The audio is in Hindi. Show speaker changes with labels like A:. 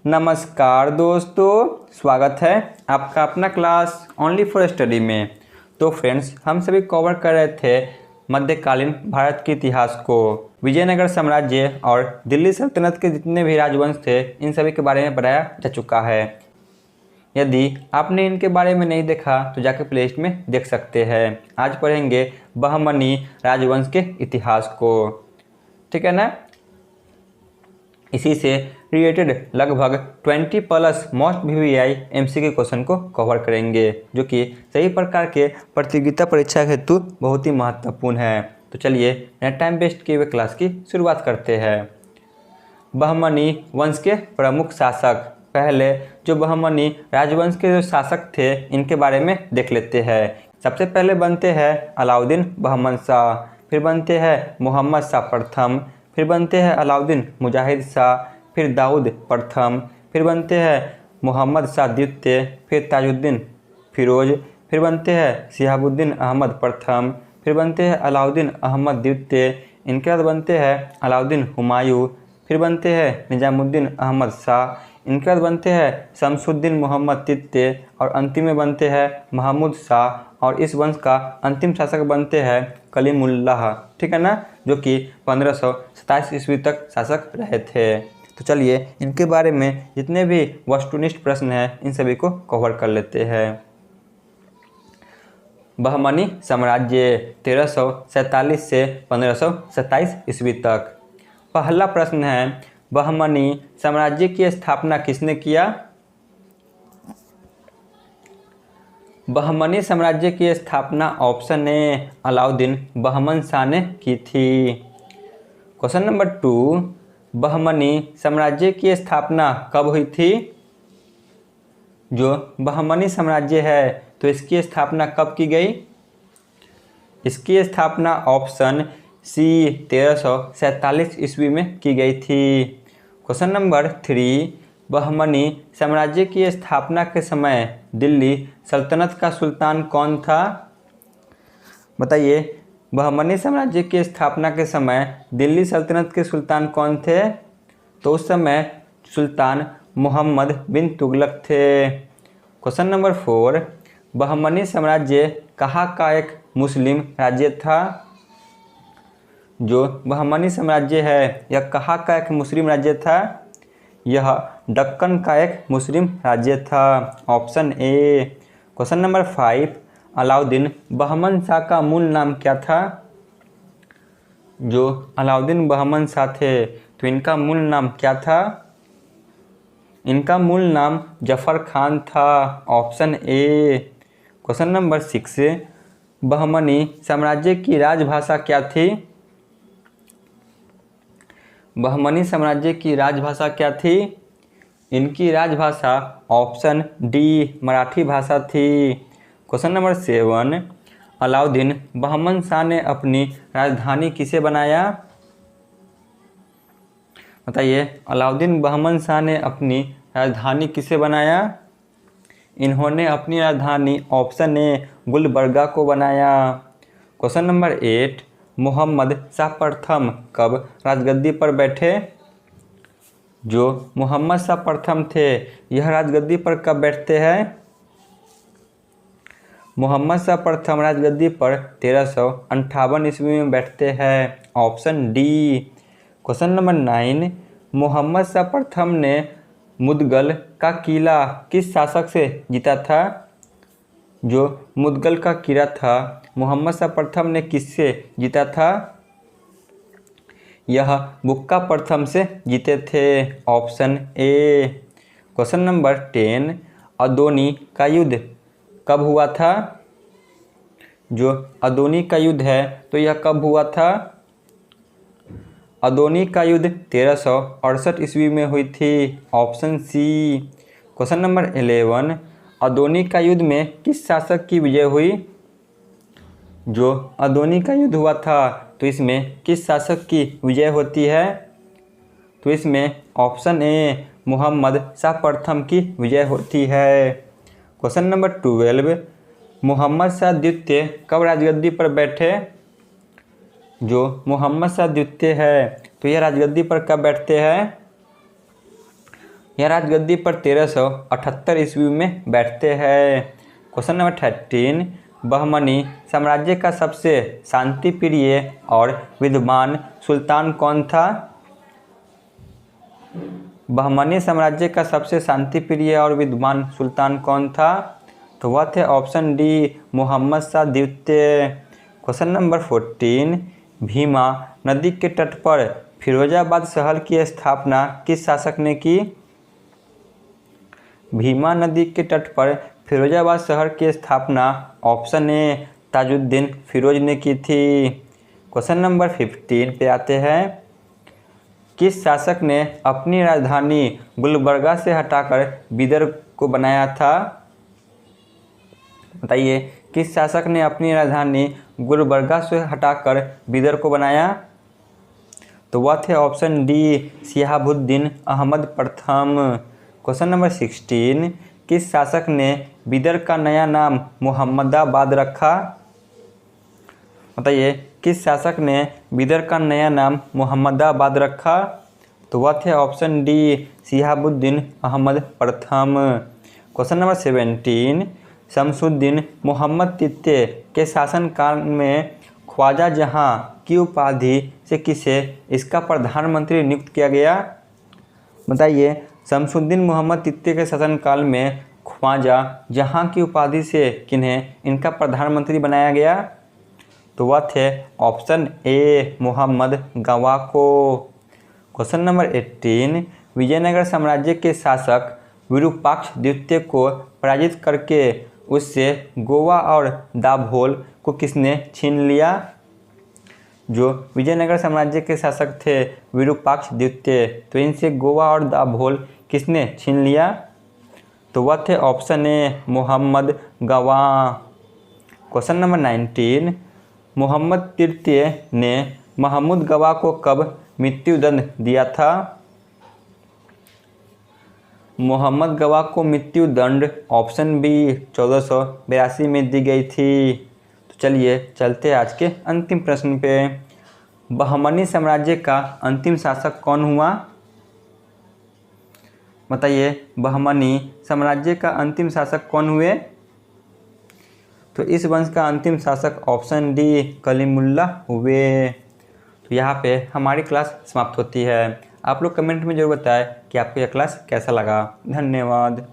A: नमस्कार दोस्तों, स्वागत है आपका अपना क्लास ओनली फॉर स्टडी में। तो फ्रेंड्स, हम सभी कवर कर रहे थे मध्यकालीन भारत के इतिहास को। विजयनगर साम्राज्य और दिल्ली सल्तनत के जितने भी राजवंश थे, इन सभी के बारे में पढ़ाया जा चुका है। यदि आपने इनके बारे में नहीं देखा तो जाके प्लेलिस्ट में देख सकते हैं। आज पढ़ेंगे बहमनी राजवंश के इतिहास को, ठीक है ना। इसी से रिलेटेड लगभग 20+ मोस्ट VVI MCQ क्वेश्चन को कवर करेंगे, जो कि सही प्रकार के प्रतियोगिता परीक्षा हेतु बहुत ही महत्वपूर्ण है। तो चलिए नेट टाइम वेस्ट किए हुए क्लास की शुरुआत करते हैं। बहमनी वंश के प्रमुख शासक। पहले जो बहमनी राजवंश के जो शासक थे, इनके बारे में देख लेते हैं। सबसे पहले बनते हैं अलाउद्दीन बहमन शाह, फिर बनते हैं मोहम्मद शाह प्रथम, फिर बनते हैं अलाउद्दीन मुजाहिद शाह, फिर दाऊद प्रथम, फिर बनते हैं मोहम्मद शाह द्वितीय, फिर ताजुद्दीन फिरोज, फिर बनते हैं शिहाबुद्दीन अहमद प्रथम, फिर बनते हैं अलाउद्दीन अहमद द्वितीय, इनके बाद बनते हैं अलाउद्दीन हुमायूं, फिर बनते हैं निजामुद्दीन अहमद शाह, इनके बाद बनते हैं शमसुद्दीन मोहम्मद तृतीय और अंतिम में बनते हैं महमूद शाह। और इस वंश का अंतिम शासक बनते हैं कलीमुल्लाह, ठीक है ना, जो कि 1527 ईस्वी तक शासक रहे थे। तो चलिए इनके बारे में जितने भी वस्तुनिष्ठ प्रश्न हैं, इन सभी को कवर कर लेते हैं। बहमनी साम्राज्य 1347 से 1527 ईस्वी तक। पहला प्रश्न है, बहमनी साम्राज्य की स्थापना किसने किया? बहमनी साम्राज्य की स्थापना ऑप्शन ए अलाउद्दीन बहमन शाह ने की थी। क्वेश्चन नंबर 2, बहमनी साम्राज्य की स्थापना कब हुई थी? जो बहमनी साम्राज्य है, तो इसकी स्थापना कब की गई? इसकी स्थापना ऑप्शन सी 1347 ईस्वी में की गई थी। क्वेश्चन नंबर 3, बहमनी साम्राज्य की स्थापना के समय दिल्ली सल्तनत का सुल्तान कौन था? बताइए, बहमनी साम्राज्य की स्थापना के समय दिल्ली सल्तनत के सुल्तान कौन थे? तो उस समय सुल्तान मोहम्मद बिन तुगलक थे। क्वेश्चन नंबर 4, बहमनी साम्राज्य कहाँ का एक मुस्लिम राज्य था? जो बहमनी साम्राज्य है, यह कहाँ का एक मुस्लिम राज्य था? यह दक्कन का एक मुस्लिम राज्य था, option A. Question number 5, Alauddin Bahman Shah का मूल नाम क्या था? जो अलाउद्दीन बहमन शाह थे, तो इनका मूल नाम क्या था? इनका मूल नाम जफर खान था, option A. Question number 6, Bahmani साम्राज्य की राजभाषा क्या थी? बहमनी साम्राज्य की राजभाषा क्या थी? इनकी राजभाषा ऑप्शन डी मराठी भाषा थी। क्वेश्चन नंबर 7, अलाउद्दीन बहमन शाह ने अपनी राजधानी किसे बनाया? बताइए, अलाउद्दीन बहमन शाह ने अपनी राजधानी किसे बनाया? इन्होंने अपनी राजधानी ऑप्शन ए गुलबर्गा को बनाया। क्वेश्चन नंबर 8, मोहम्मद शाह प्रथम कब राजगद्दी पर बैठे? जो मोहम्मद शाह प्रथम थे, यह राजगद्दी पर कब बैठते हैं? मोहम्मद शाह प्रथम राजगद्दी पर 1358 ईस्वी में बैठते हैं, option D. Question number 9, Mohammad Shah प्रथम ने मुदगल का किला किस शासक से जीता था? जो मुदगल का किला था, मोहम्मद शाह प्रथम ने किससे जीता था? यह बुक्का प्रथम से जीते थे, ऑप्शन ए। क्वेश्चन नंबर 10, अदोनी का युद्ध कब हुआ था? जो अदोनी का युद्ध है, तो यह कब हुआ था? अदोनी का युद्ध 1368 ईस्वी में हुई थी, option C. Question number 11, Adoni का युद्ध में किस शासक की विजय हुई? जो अदोनी का युद्ध हुआ था, तो इसमें किस शासक की विजय होती है? तो इसमें ऑप्शन ए मोहम्मद शाह प्रथम की विजय होती है। क्वेश्चन नंबर 12, मोहम्मद शाह द्वितीय कब राजगद्दी पर बैठे? जो मोहम्मद शाह द्वितीय है, तो यह राजगद्दी पर कब बैठते हैं? यह राजगद्दी पर 1378 ईस्वी में बैठते हैं। क्वेश्चन नंबर 13, बहमनी साम्राज्य का सबसे शांतिप्रिय और विद्वान सुल्तान कौन था? बहमनी साम्राज्य का सबसे शांतिप्रिय और विद्वान सुल्तान कौन था? तो वह थे ऑप्शन डी मोहम्मद शाह द्वितीय। क्वेश्चन नंबर 14, भीमा नदी के तट पर फिरोजाबाद शहर की स्थापना किस शासक ने की? भीमा नदी के तट पर फिरोजाबाद शहर की स्थापना ऑप्शन ए ताजुद्दीन फिरोज ने की थी। क्वेश्चन नंबर 15 पे आते हैं, किस शासक ने अपनी राजधानी गुलबर्गा से हटाकर बीदर को बनाया था? बताइए, किस शासक ने अपनी राजधानी गुलबर्गा से हटाकर बीदर को बनाया? तो वह थे ऑप्शन डी शिहाबुद्दीन अहमद प्रथम। क्वेश्चन नंबर 16, किस शासक ने बीदर का नया नाम मोहम्मदाबाद रखा? बताइए, किस शासक ने बीदर का नया नाम मोहम्मदाबाद रखा? तो वह थे ऑप्शन डी शिहाबुद्दीन अहमद प्रथम। क्वेश्चन नंबर 17, शमसुद्दीन मोहम्मद तृतीय के शासनकाल में ख्वाजा जहां की उपाधि से किसे इसका प्रधानमंत्री नियुक्त किया गया? बताइए, शमसुद्दीन मोहम्मद तृतीय के शासनकाल में ख्वाजा जहां की उपाधि से किन्हें इनका प्रधानमंत्री बनाया गया? तो वह थे ऑप्शन ए मोहम्मद गवा को। क्वेश्चन नंबर 18, विजयनगर साम्राज्य के शासक विरूपाक्ष द्वितीय को पराजित करके उससे गोवा और दाभोल को किसने छीन लिया? जो विजयनगर साम्राज्य के शासक थे विरूपाक्ष द्वितीय, तो इनसे गोवा और दाभोल किसने छीन लिया? तो वह थे ऑप्शन ए मोहम्मद गवा। क्वेश्चन नंबर 19, मोहम्मद तृतीय ने महमूद गवा को कब मृत्युदंड दिया था? मोहम्मद गवा को मृत्युदंड ऑप्शन बी 1482 में दी गई थी। तो चलिए चलते हैं आज के अंतिम प्रश्न पे। बहमनी साम्राज्य का अंतिम शासक कौन हुआ? बताइए, बहमनी साम्राज्य का अंतिम शासक कौन हुए? तो इस वंश का अंतिम शासक ऑप्शन डी कलीमुल्ला हुए। तो यहाँ पे हमारी क्लास समाप्त होती है। आप लोग कमेंट में जरूर बताएं कि आपको यह क्लास कैसा लगा। धन्यवाद।